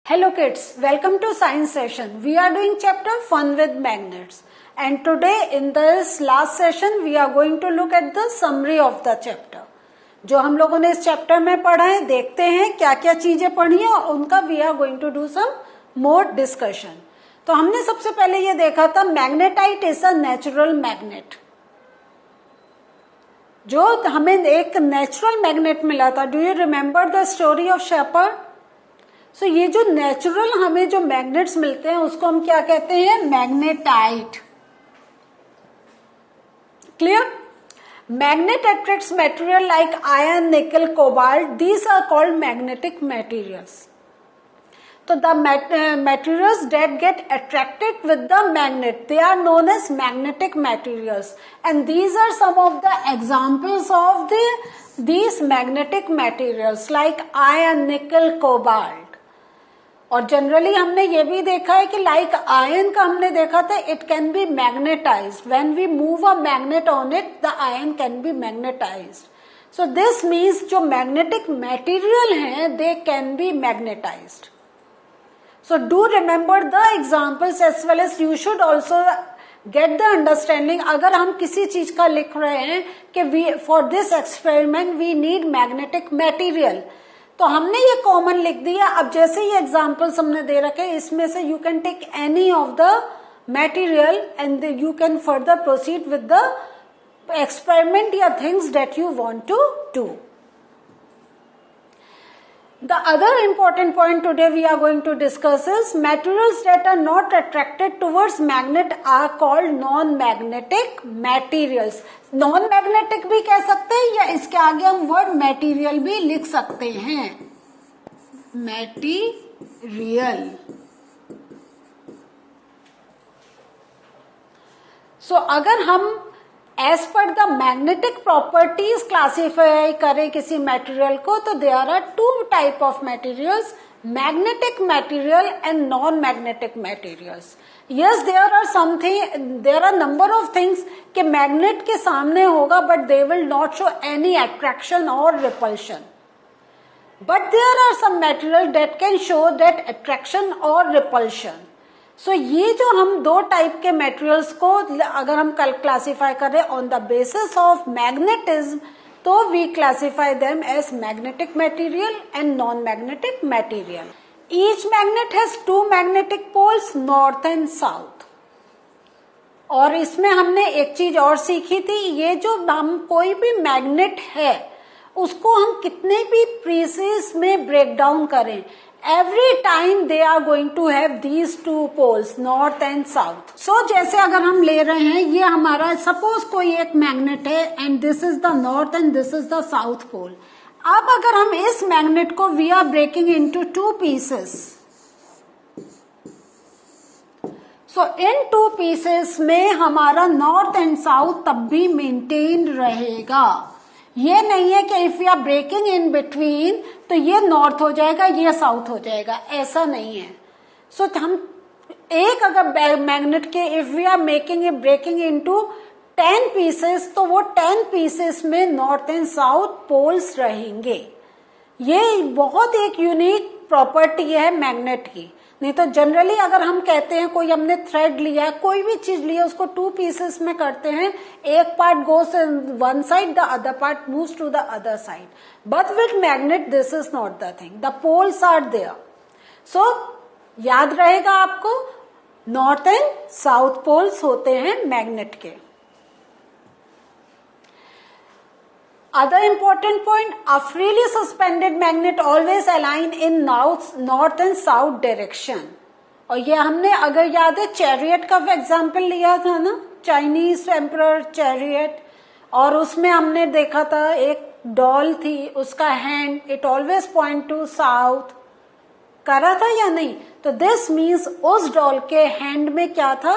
Hello kids, welcome to science session. We are doing chapter Fun with Magnets. And today in this last session we are going to look at the summary of the chapter. जो हम लोगों ने इस chapter में पढ़ा है, देखते हैं क्या क्या चीजें पढ़ी है और उनका we are going to do some more discussion. तो हमने सबसे पहले ये देखा था magnetite is a natural magnet. जो हमें एक नेचुरल मैग्नेट मिला था. Do you remember the story of shepherd? So ये जो नेचुरल हमें जो मैग्नेट्स मिलते हैं उसको हम क्या कहते हैं? Magnetite. Clear? Magnet attracts material like iron, nickel, cobalt. These are called magnetic materials. तो the materials that get attracted with the magnet, they are known as magnetic materials, and these are some of the examples of these magnetic materials like iron, nickel, cobalt. और generally हमने ये भी देखा है कि like ion का हमने देखा था, it can be magnetised. When we move a magnet on it, the iron can be magnetised. So this means जो मैग्नेटिक मटेरियल है, they can be magnetised. So do remember the examples as well as you should also get the understanding. अगर हम किसी चीज का लिख रहे हैं कि for this experiment we need magnetic material, तो हमने ये कॉमन लिख दिया. अब जैसे ये एग्जाम्पल्स हमने दे रखे, इसमें से you can take any of the material and you can further proceed with the experiment या things that you want to do. The other important point today we are going to discuss is materials that are not attracted towards magnet are called non-magnetic materials. Non-magnetic भी कह सकते हैं या इसके आगे हम word material भी लिख सकते हैं. Material. So अगर हम as per the magnetic properties classify करें किसी मटेरियल को, तो there are two type of materials, magnetic material and non magnetic materials. Yes, there are number of things कि मैग्नेट के सामने होगा but they will not show any attraction और repulsion. But there are some material that can show that attraction और repulsion. So ये जो हम दो टाइप के मटेरियल्स को अगर हम क्लासिफाई करें on the basis of magnetism, तो we classify them as magnetic material and non magnetic material. Each magnet has two magnetic poles, north and south. और इसमें हमने एक चीज और सीखी थी, ये जो हम कोई भी मैग्नेट है उसको हम कितने भी पीसेस में ब्रेक डाउन करें, every time they are going to have these two poles, north and south. So जैसे अगर हम ले रहे हैं, ये हमारा सपोज कोई एक मैग्नेट है and this is the north and this is the south pole. अब अगर हम इस मैग्नेट को we are breaking into two pieces, so in two pieces में हमारा नॉर्थ एंड साउथ तब भी मेंटेन रहेगा. ये नहीं है कि if you are breaking in between तो ये नॉर्थ हो जाएगा, ये साउथ हो जाएगा, ऐसा नहीं है. सो हम एक अगर मैग्नेट के if we are making a breaking into 10 pieces, तो वो 10 पीसेस में नॉर्थ एंड साउथ पोल्स रहेंगे. ये बहुत एक यूनिक प्रॉपर्टी है मैग्नेट की. नहीं तो जनरली अगर हम कहते हैं कोई हमने थ्रेड लिया, कोई भी चीज लिया, उसको टू पीसेस में करते हैं, एक part goes one side, the other part moves to the other side. But with magnet this is not the thing, the poles are there. So याद रहेगा आपको, नॉर्थ एंड साउथ पोल्स होते हैं magnet के. Other important point, a freely suspended magnet always align in north and south direction. और ये हमने अगर याद है चैरियट का एग्जाम्पल लिया था ना, चाइनीज एम्परर चैरियट, और उसमें हमने देखा था एक डॉल थी, उसका hand it always point two south, करा था या नहीं? तो दिस मीन्स उस डॉल के हैंड में क्या था?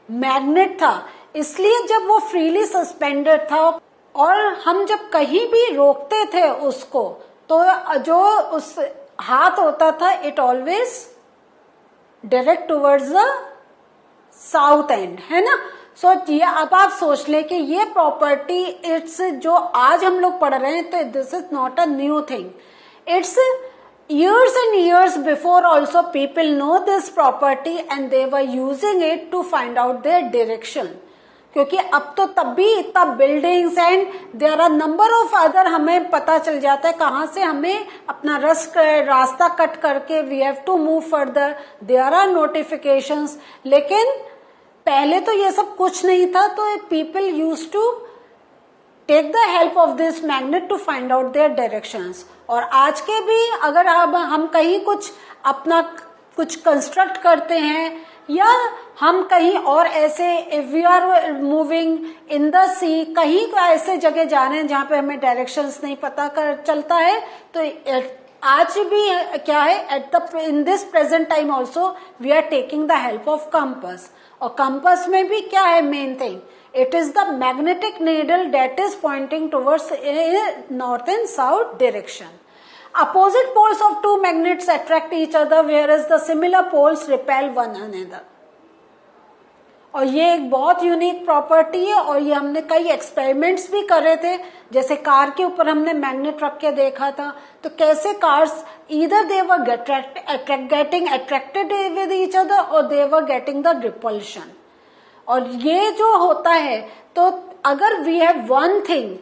मैग्नेट था. इसलिए जब वो फ्रीली सस्पेंडेड था और हम जब कहीं भी रोकते थे उसको, तो जो उस हाथ होता था it always direct towards the south and, है ना. सो ये अब आप सोच ले कि ये प्रॉपर्टी इट्स जो आज हम लोग पढ़ रहे हैं, तो this is not a new thing. It's years and years before also people know this property and they were using it to find out their direction. क्योंकि अब तो तब भी इतना buildings and there are number of other, हमें पता चल जाता है कहाँ से हमें अपना रास्ता कट करके we have to move further, there are notifications. लेकिन पहले तो ये सब कुछ नहीं था, तो people use to take the help of this magnet to find out their directions. और आज के भी अगर हम कहीं कुछ अपना कुछ कंस्ट्रक्ट करते हैं या हम कहीं और ऐसे if we are moving in the sea, कहीं ऐसे जगह जा रहे हैं जहां पे हमें डायरेक्शंस नहीं पता चलता है, तो आज भी क्या है in this present time also we are taking the help of compass. और कंपास में भी क्या है main thing, it is the magnetic needle that is pointing towards north and south direction. Opposite poles of two magnets attract each other whereas the similar poles repel one another. और ये एक बहुत unique property है और ये हमने कई experiments भी करे थे. जैसे कार के ऊपर हमने मैग्नेट रख के देखा था, तो कैसे cars either they were getting attracted with each other or they were getting the repulsion. और ये जो होता है, तो अगर वी हैव वन थिंग,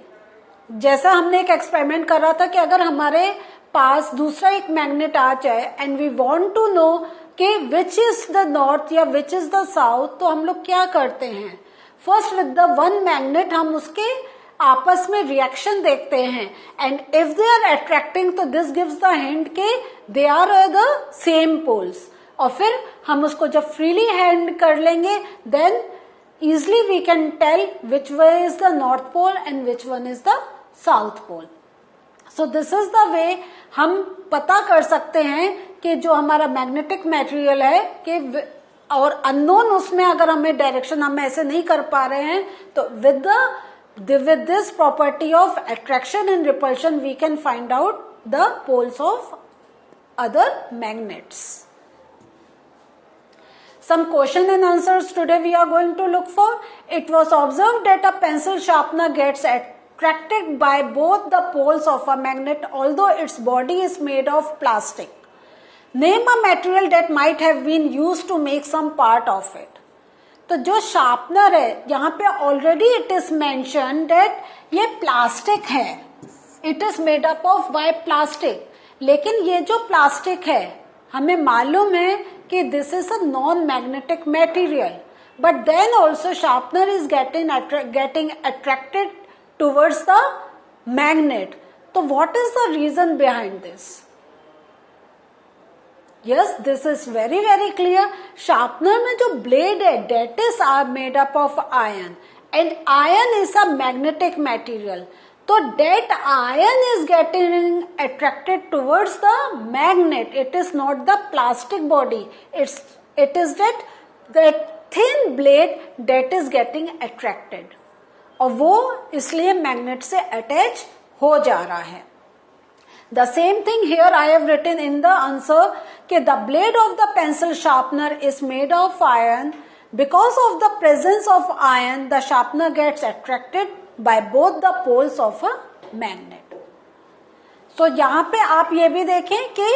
जैसा हमने एक एक्सपेरिमेंट कर रहा था कि अगर हमारे पास दूसरा एक मैग्नेट आ जाए and we want to know कि विच इज द नॉर्थ या विच इज द साउथ, तो हम लोग क्या करते हैं, first with the one magnet हम उसके आपस में रिएक्शन देखते हैं and if they are attracting तो दिस गिव्स द हिंट के they are the same poles. और फिर हम उसको जब फ्रीली हैंड कर लेंगे then easily we can tell which way is the north pole and which one is the south pole. So this is the way हम पता कर सकते हैं कि जो हमारा मैग्नेटिक मटेरियल है कि और अननोन उसमें अगर हमें डायरेक्शन हम ऐसे नहीं कर पा रहे हैं, तो with this property of attraction and repulsion we can find out the poles of other magnets. Some question and answers today we are going to look for. It was observed that a pencil sharpener gets attracted by both the poles of a magnet although its body is made of plastic. Name a material that might have been used to make some part of it. तो जो sharpener है यहाँ पे already it is mention that ये plastic है, it is made up of by plastic. लेकिन ये जो प्लास्टिक है हमें मालूम है कि this is a non magnetic material, but then also sharpener is getting attracted towards the magnet. तो what is the reason behind this? Yes, this is very very clear. Sharpener में जो ब्लेड है that is are made up of iron and iron is a magnetic material. तो that iron is getting attracted towards the magnet. It is not the plastic body. It is that thin blade that is getting attracted. और वो इसलिए magnet से attach हो जा रहा है. The same thing here I have written in the answer कि the blade of the pencil sharpener is made of iron. Because of the presence of iron, the sharpener gets attracted by both the poles of a magnet. So यहाँ पे आप ये भी देखें कि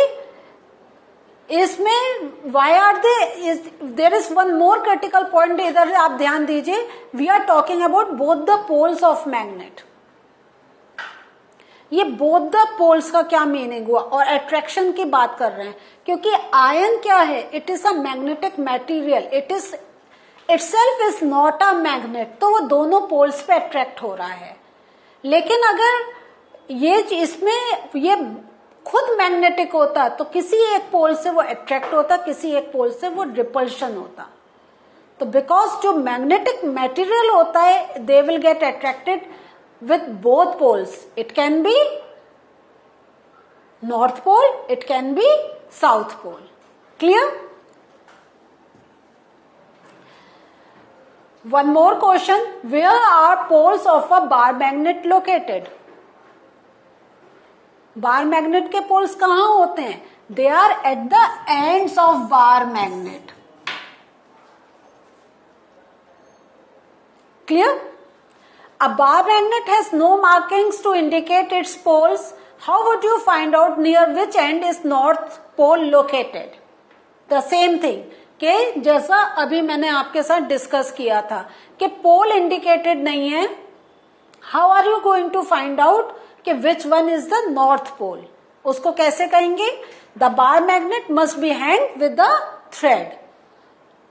इसमें why are they there is one more critical point, इधर आप ध्यान दीजिए. We are talking about both the poles of magnet. ये both the poles का क्या मीनिंग हुआ और अट्रैक्शन की बात कर रहे हैं क्योंकि आयन क्या है, it is a magnetic material, it is itself is not a magnet. तो वो दोनों पोल्स पे अट्रैक्ट हो रहा है. लेकिन अगर ये इसमें ये खुद मैग्नेटिक होता तो किसी एक पोल से वो अट्रैक्ट होता, किसी एक पोल से वो रिपल्शन होता. तो बिकॉज जो मैग्नेटिक मटेरियल होता है they will get attracted with both poles. It can be north pole, it can be south pole. Clear? One more question. Where are poles of a bar magnet located? Bar magnet के poles कहाँ होते हैं? They are at the ends of bar magnet. Clear? A bar magnet has no markings to indicate its poles. How would you find out near which end is north pole located? The same thing कि जैसा अभी मैंने आपके साथ discuss किया था कि पोल indicated नहीं है, how are you going to find out कि which one is the north pole? उसको कैसे कहेंगे? The bar magnet must be hang with the thread.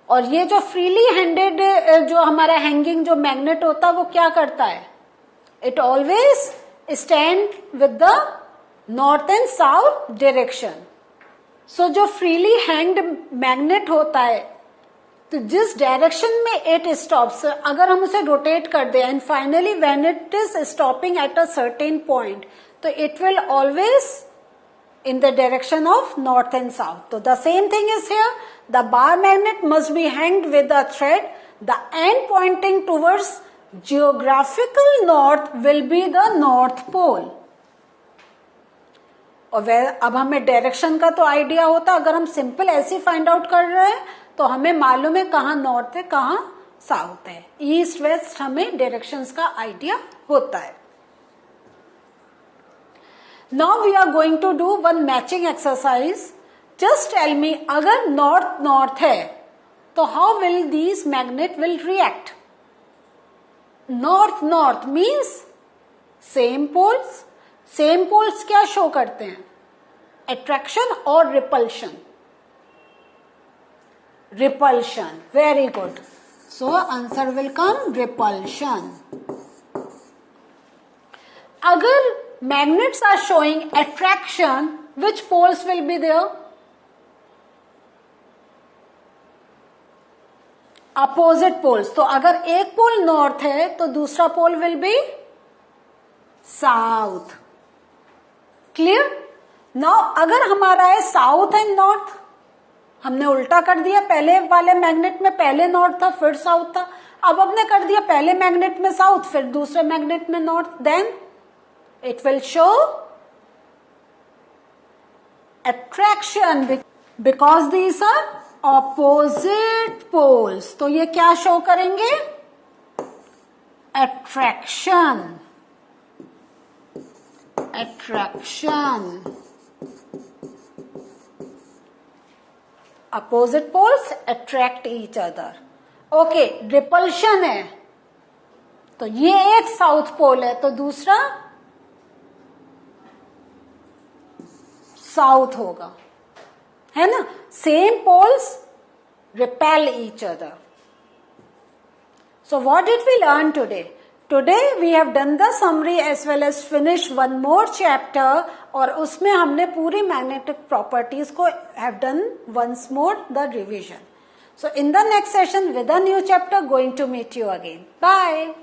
और ये जो फ्रीली हैंडेड जो हमारा हैंगिंग जो मैग्नेट होता है वो क्या करता है? It always stand with the north and south direction. So जो फ्रीली हैंग्ड मैग्नेट होता है तो जिस डायरेक्शन में इट स्टॉप्स, अगर हम उसे रोटेट कर दें and finally when it is stopping at a certain point, तो it will always in the direction of north and south. So the same thing is here. The bar magnet must be hanged with a thread. The end pointing towards geographical north will be the north pole. और अब हमें direction का तो idea होता, अगर हम simple ऐसे find out कर रहे हैं तो हमें मालूम है कहाँ नॉर्थ है कहाँ साउथ है, ईस्ट वेस्ट हमें डायरेक्शंस का आइडिया होता है. Now we are going to do one matching exercise. Just tell me, अगर north north है तो how will these magnet will react? North north means same poles. Same poles क्या show करते हैं? Attraction और repulsion? Repulsion. Very good. So answer will come repulsion. अगर magnets are showing attraction, which poles will be there? Opposite poles. तो अगर एक pole north है तो दूसरा pole will be south. Clear? Now अगर हमारा है साउथ एंड नॉर्थ, हमने उल्टा कर दिया. पहले वाले मैग्नेट में पहले नॉर्थ था फिर साउथ था, अब हमने कर दिया पहले मैग्नेट में साउथ फिर दूसरे मैग्नेट में north. Then it will show attraction because these are opposite poles. तो ये क्या शो करेंगे? attraction. Attraction. Opposite poles attract each other. Okay, repulsion है तो ये एक साउथ पोल है तो दूसरा साउथ होगा, है ना? Same poles repel each other. So what did we learn today? Today we have done the summary as well as finished one more chapter, और उसमें हमने पूरी magnetic properties को have done once more the revision. So in the next session with a new chapter going to meet you again. Bye.